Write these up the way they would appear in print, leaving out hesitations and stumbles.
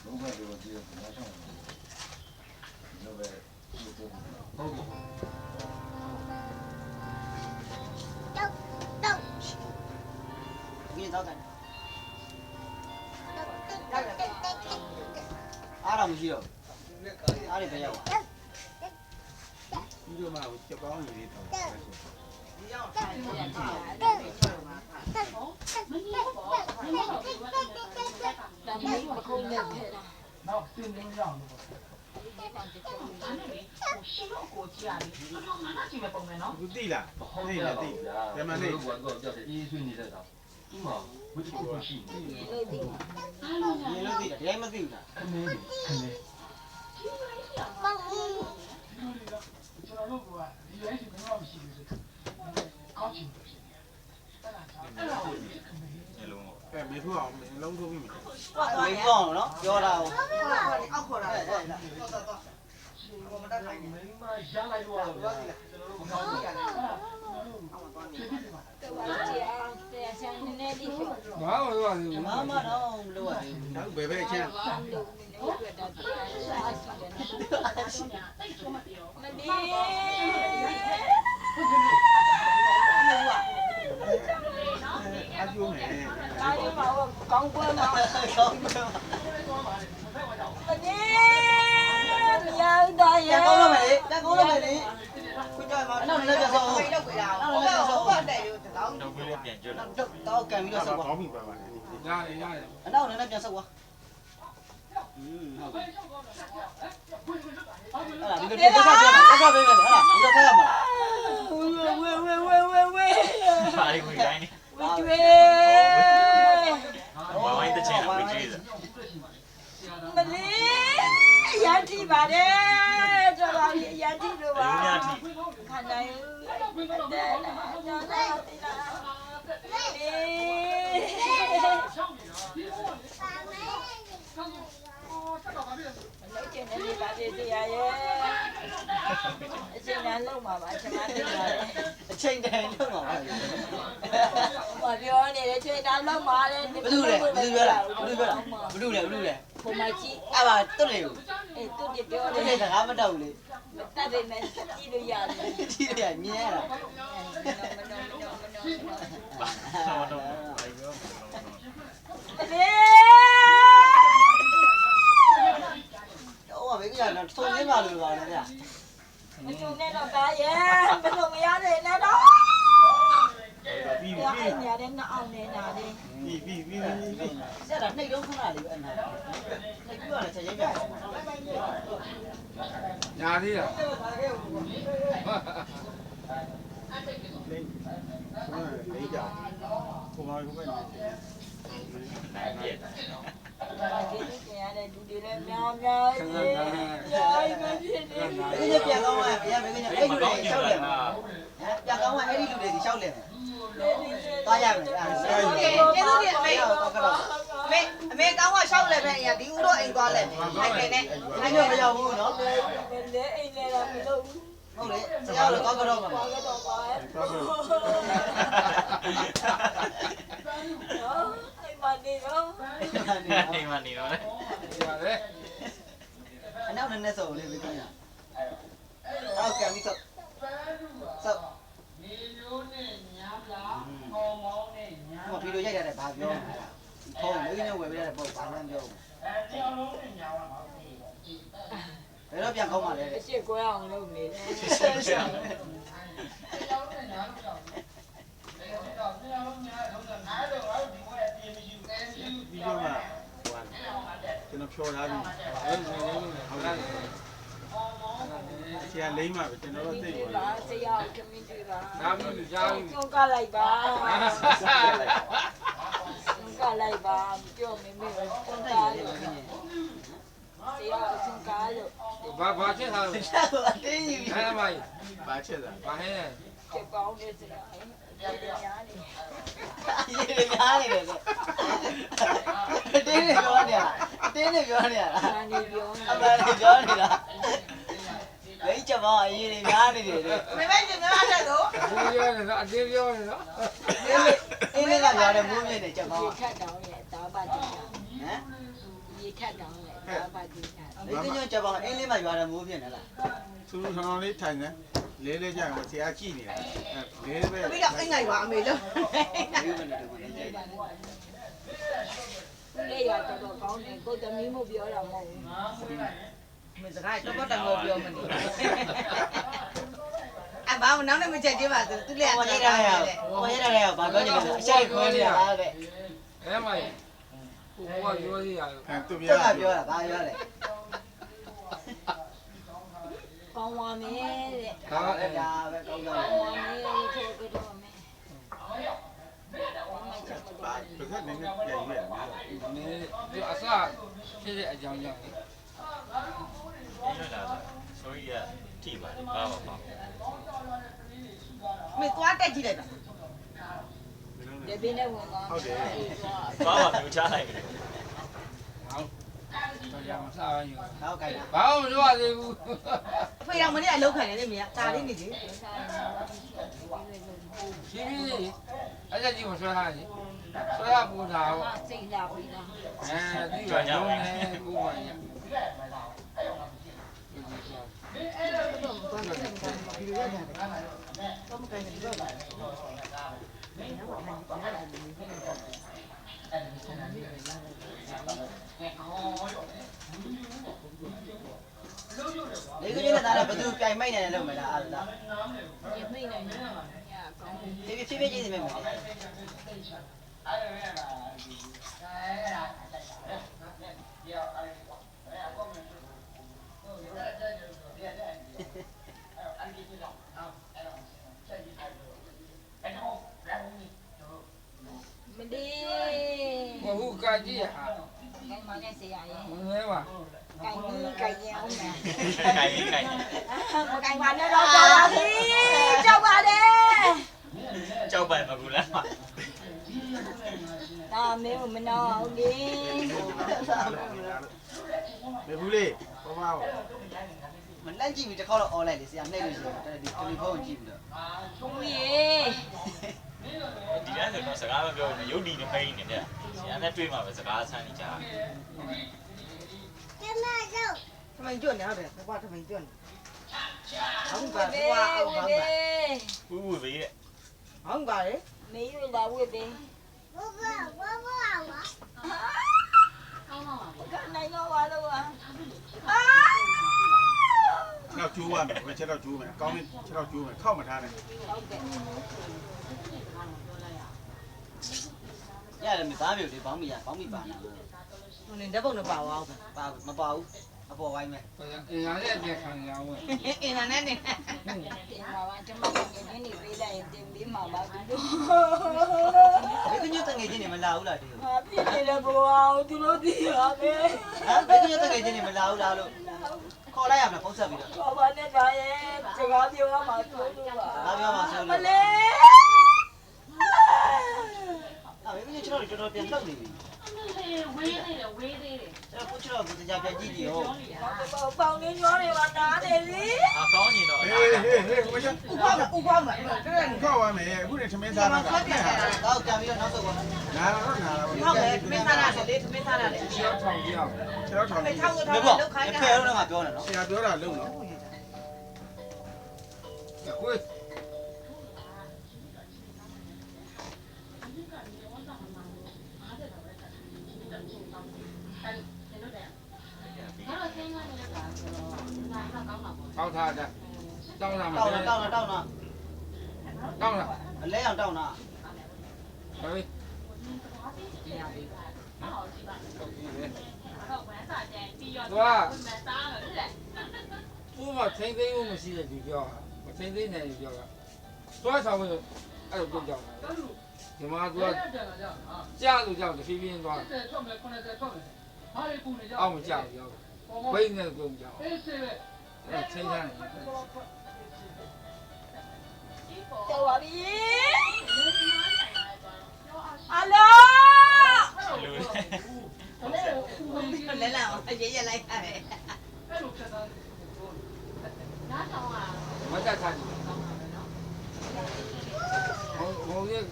လုံးဝပြောကြည့်ရမှာရှောင်းတယ်ဘယ်လိုပဲဟုတ်ပြီ你早干。အားတော့မရှိတော့အားတွေပဲရောက်ဒီလိုမှကြောက်ကောင်းကြီးလေးတော့ဒီရောက်ထိုင်နေတယ်ဒါမင်းပေါ့မင်းမခုံးနဲ့ထဲတာနောက်တင်းတင်းကြောင်လို့ပေါ့ဘူးတိလားသိလားသိတယ်မနေ့ကတော့ကြောက်တယ်အေးဆွေးနေတဲ့ကောင်ဒီမှာဝိတုကိုရှိနေတယ် လို့ဒီ你都对了，这没对了。ခနေခနေကျွန်တော်တို့ကဒီလိုရှိကတော့မရှိဘူးဆိုကောင်းချင်တယ်အဲ့ဒါမျိုးလုံးအဲမေထိုးအောင်လုံးထိုးပြီးမယ်没放了，交了。အောက်ခေါ်တာတော့မတတ်နိုင်ဘူး မင်းမရလိုက်တော့ကျွန်တော်တို့မကောင်းဘူးအဲ့ဒါတရားချင်နေနေဒီဘာလို့လဲ妈妈让录啊。တော့ဘယ်ပဲချင်းအားကျိုးမယ်ကားရမှာကောင်းကွယ်မှာ ရောက်တော့ရ ကောင်းလို့မယ်လေတက်ကောင်းလို့မယ်လေခွကြမှာနောက်လည်းပြဆောင်း လောက်ကြရအောင်ဟုတ်ဟုတ်တယ်ယူတောင်း တော့ပြီးပြန်ကျွတ်လာ တော့ကန်ပြီးတော့ဆောက်ပါ ကောင်းပြီပါပါရတယ်ရတယ် အနောက်လည်းပြန်ဆောက်ပါဟုတ်ပြီအဲ့ဒါဒီလိုတက်ဆောက်ပြမယ်တက်ဆောက်ပေးမယ်ဟာဒီလိုဆက်ရမှာ ဝေ ပါရီဝင်တိုင်းနေ ကျွေး ဝိုင်းတဲ့ချင်းဝင်ကြည့်တယ် မလေးရန်တီပါတယ်ကျွန်တော်ရန်တီလို့ပါခန္ဓာယူတဲ့လာကျွန်တော်တီလာလောက်ကျနေပါသေးတယ်ရဲ့အချိန်နဲ့လုံးပါပါကျွန်မသိပါတယ် အချိန်တန်လုံးပါပါ ဘာပြောနေလဲချိန်တောင်လုံးပါလေ ဘယ်သူလဲဘယ်သူပြောတာဘယ်သူပြောတာဘယ်သူလဲဘယ်သူလဲ ပုံမကြီး အဲ့ပါတွတ်လေကို အေးသူပြပြော တွ တယ် တ်လေစကားမတော့ဘူးလေ မတတ်ပေမဲ့ကြည့်လို့ရတယ် ဒီရမြင်ရတာ အေး တော့ဘေးကတော့ထုံနေပါလို့ပါလေဗျာ မချုံနဲ့တော့ကားရဲ့ဘယ်လိုမရတဲ့နဲ့တော့ ပြီး ရတဲ့နေရာနဲ့နှအောင်နေတာလေ ပြီး ဆက်တာနှိတ်လုံးခဏလေးပဲအနာနှိတ်ပြီးတော့ချက်ချင်းပြ ညာသေးလားလေးကြောင်ပုံမှန်ကိုပဲနေတယ်နိုင်ပြည့်တယ် ဒီကျရတဲ့လူတွေလည်းများများကြီးရိုင်းမဖြစ်နေဘူး ဘေးကပြန်ကောင်းသွားဗျာဘေးကအဲ့လူတွေရှောက်တယ်ဟမ်ပြန်ကောင်းသွားအဲ့ဒီလူတွေရှောက်တယ်သွားရမယ်အဲ့ဒါ ကျေးဇူးတင်အမေအမေကောင်းကရှောက်လဲပဲအရာဒီဦးတို့အိမ်သွားလဲထိုင်နေနဲ့ အဲ့တော့မရောက်ဘူးနော် လေအိမ်လဲတော့မလုပ်ဘူး ဟုတ်လေဆရာတို့ကောင်းကတော့မှာ ဘာကတော့ပါရဲ့အိမ်မနေတော့ နေမနေတော့လေရတယ် အနောက်နဲ့ဆော်လေးဘေးကအောက်ကံပြီးဆောက်နေမျိုးနဲ့ညားလားကောင်းကောင်းနဲ့ညားဟိုဖီလိုရိုက်ရတယ်ဘာပြောဖုန်းလေးနဲ့ဝယ်ပေးရတယ်ပေါ့ဘာမှမပြောဘူးဘယ်တော့ပြန်ကောင်းပါလဲ အရှိကွဲအောင်လုပ်နေတယ် ဒီလိုမှကျွန်တော်ဖြော်ထားပြီဟုတ်လားဆရာလိမ့်မှာပဲကျွန်တော်တို့သိပါ ပါဆရာကမင်းတွေပါ ဒါမှမဟုတ်ကြားပြီ ကျုံကလိုက်ပါကျုံကလိုက်ပါပြောမင်းမေကျုံကလို့ဆရာအကျုံကလို့ ဘာချက်ထားလဲ ဆက်တော့အတင်းယူ အဲ့မိုင်းဘာချက်တာဘာဟဲ့ ကျပေါင်းနေစရာအဲ့ဒါညာနေ ရေများနေတယ်ဆိုတင်းနေပြောနေတာတင်းနေပြောနေတာ နာနေပြောနေ အမှန်ပြောနေတာဘယ်ချက်ပေါင်းအရေးတွေများနေတယ်လေ မမေကျင်နာတဲ့တော့ ဒီပြောနေတော့အတင်းပြောနေတော့ အင်းလေးကပြောတယ်မိုးမြင့်နေချက်ပေါင်း ဒီထက်တောင်းရဲ့တာပါတင်တာ ဟမ် ရ ရေထက်တောင်းလေဒါပါဒီက ဒီကညကြပါအင်းလေးမှရွာတယ်မိုးပြင်းတယ်လား သူထောင်လေးထိုင်နေလေးလေးကြရင်ဆရာကြည့်နေတာလေးပဲ ပြီးတော့အိမ်ငိုင်ပါအမေလို့ လေရတော့ကောင်းတယ်ကိုသမီးမပြောတာမဟုတ်ဘူး မစကားတော့တော့တော့ပြောမနေအဘာမနောက်နဲ့မချက်သေးပါသူလည်းဟောရတာရဟောရတာရဘာပြောနေလဲအရှိတ်ခွဲနေတာတဲ့ အဲ့မှာဟိုကပြောသေးရတယ် သူပြ သူကပြောတာဘာပြောလဲ ကောင်းပါမယ်တဲ့ ဒါပဲကောင်းတယ် ကောင်းပါမယ်ထိုးကတော့မယ် ပါဘယ်ကနေနဲ့ပြန်ရရမှာ နည်းဒီအစဖြစ်တဲ့အကြောင်းကြောင့်လေ ဒီလိုလားဆိုရထိပါတယ်ပါပါပါ မင်းသွားတက်ကြည့်လိုက်ပါ ဒီပင်နဲ့ဝင်သွား ဟုတ်တယ် ပါပါမျိုးချလိုက်တယ် တော်ရမစားရင် တော့ကြိုက်တာ ဘာမှမလုပ်ရသေးဘူး ဖေးတော်မနေ့အလုပ်ခံနေတယ်မင်းကဒါလေးနေစီ ရှင်းပြီအဲ့ဒါကြီးမဆွဲထားရင်ဆွဲရပူတာဟော စိတ်လာပြီလား အဲဒီကရုံးနေကိုပါရ ဒီကနေ့လည်းဒါလည်းဘယ်သူပြိုင်မိုက်နေတယ်လို့မလားအားလား ဒီမိနေညကောင်း ဒီဖြည်းဖြည်းချင်းစီမဲ့မယ် မဒီ ဘဟုကကြီးဟာ ကိုင်းမနဲ့ဆရာရဲ့ မလဲပါ ကိုင်းကြီးကိုင်းရင်အောင်မယ် ခိုင်ခိုင် မကိုင်းမနဲ့တော့ကြောက်ပါပြီကြောက်ပါတယ် ကြောက်ပိုင်မကူလား ဒါမင်းမနာအောင်လေ မေဘူးလေးဘာမှ မလန့်ကြည့်ပြီးတစ်ခေါက်တော့ online လေးဆရာနှိပ်လို့ရှိတယ်ဒီတယ်လီဖုန်းကြည့်ပြီးတော့ ဘူးရေ ဒီကနေ့တော့စကားမပြောဘူးရုပ်ဒီနဲ့ဖိနေတယ်ဆရာနဲ့တွေ့မှာပဲစကားဆန်းနေကြ ทำไมจ่วนเนี่ยဟုတ်တယ်ဘာทำไมจ่วนဟုတ်ပါ ဝေ ဟွာဟုတ်ပါ ဝေ ဝူဝူဘေးတဲ့ ဟုတ်ပါလေ မေးရလာဝေးတယ်ကနိုင်တော့ပါတော့အာ တော့ကျိုးရမယ်ဘယ်ချက်တော့ကျိုးမယ်ကောင်းနေချက်တော့ကျိုးမယ်ခောက်မထားနဲ့ ဟုတ်တယ် ရတယ်မသားမျိုးလေးဘောင်းမီဘောင်းမီပါနာဟိုနေဓာတ်ပုံတော့ပါအောင်ပါမပါဘူးအပေါ်ဝိုင်းမဲ့ အင်အားနဲ့အပြည့်ခံရအောင် အင်တာနက်နဲ့ တင်ပါပါကျမငယ်ငယ်နေပေးလိုက်ရင်တင်ပေးမှာပါသူတို့ ဒီကညတငယ်ချင်းနေမလာဘူးလားဒီ ဟာပြည့်နေတယ်ဘောသူတို့သိရမယ် ဟာဒီကညတငယ်ချင်းနေမလာဘူးလားလို့ခေါ်လိုက်ရမလားဖုန်းဆက်ပြီးတော့ ဘာဘာနဲ့ပါရဲ့စကားပြောရမှာသူတို့ပါ စကားပြောမှာဆိုလို့ မလေး အဲ့ဒီကျွန်တော်တော်ပြန်လှုပ်နေပြီ ဝေးသေးတယ်ဝေးသေးတယ် ကျွန်တော်ကိုကျွန်တော်ကိုတရားပြန်ကြည့်ကြည့်ဟော ပေါင်နေညောနေပါတားတယ်လေ အကောင်းနေတော့ ဟေးဟေးဟေးဘယ်ချက် ဥပမာတဲ့ ခောက်ရမယ်အခုနေသမင်း ဒါ သား မှ တာ ဆောက်ပြန်တာတော့ပြန်ပြီးတော့နောက်ဆုံးက နာတော့နာတော့ ဟုတ်တယ်သမင်းစားတာလေသမင်းစားတာလေ ချောထောင်ပြအောင် ချက်တော့ထောင် ဖေ နေ ထောက်ထားလောက်ခိုင်းတာဖေတော့ငါပြောနေနော် ဆရာပြောတာလုံးနော် ခွေး ဘာလို့ဆင်းသွားနေလဲဒါတော့ကောင်းပါပေါ့ ထောက်ထားတာတောင်းလာမှာ တောင်းတာတောင်းတာတောင်းတာ တောင်းလာ အလဲအောင်တောင်းတာ ဟေး ဟုတ်ဝမ်းစာတန်ပြီးရော သူက မစားလို့လေ သူ့မှာထိမ့်သိမ်းမှုမရှိတဲ့ဒီပြောမထိမ့်သိမ်းနိုင်ပြောတာသွားဆောင်လို့အဲ့လိုကြောက်ဒီမှာသူကကြာလို့ကြောက်တယ်ဖြည်းဖြည်းသွား 70ထွက်မယ်90ထွက်မယ်ဘာတွေပူနေကြ အောက်မကြောက်ကြောက်ဘိန်းနဲ့ကုန်ကြောက် အေးဆေးပဲ အဲ့ချိန်ထားတယ် တော်ပါပြီအလော လူလေ လဲလာအောင်ရေးရလိုက်ရတယ် အဲ့လိုဖြစ်တာ နားဆောင်อ่ะ မတတ်ထားဘူးဟိုရဲ့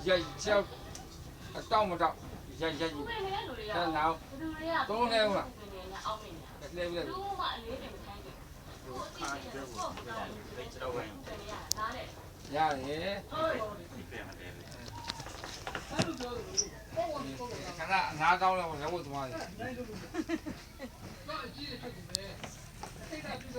ရိုက်ချောက်အတောက်မတောက်ရ ရိုက်ကြည့် သူ့ရဲ့လူတွေက အဲ့နောက် ဘလူတွေက သုံးလဲဟုတ်လား အောက်မင်းနေ လဲပြီး သူ့မှအလေးတင်မထိုင်းဘူးသူ့အစ်စ်ကိုပေါ့ဒါနဲ့ ရတယ် ခဏငါးကောင်းလောက်လက်ဝတ်သွားတယ် တော့အကြီးတွေဖြစ်နေတယ်စိတ်ဓာတ်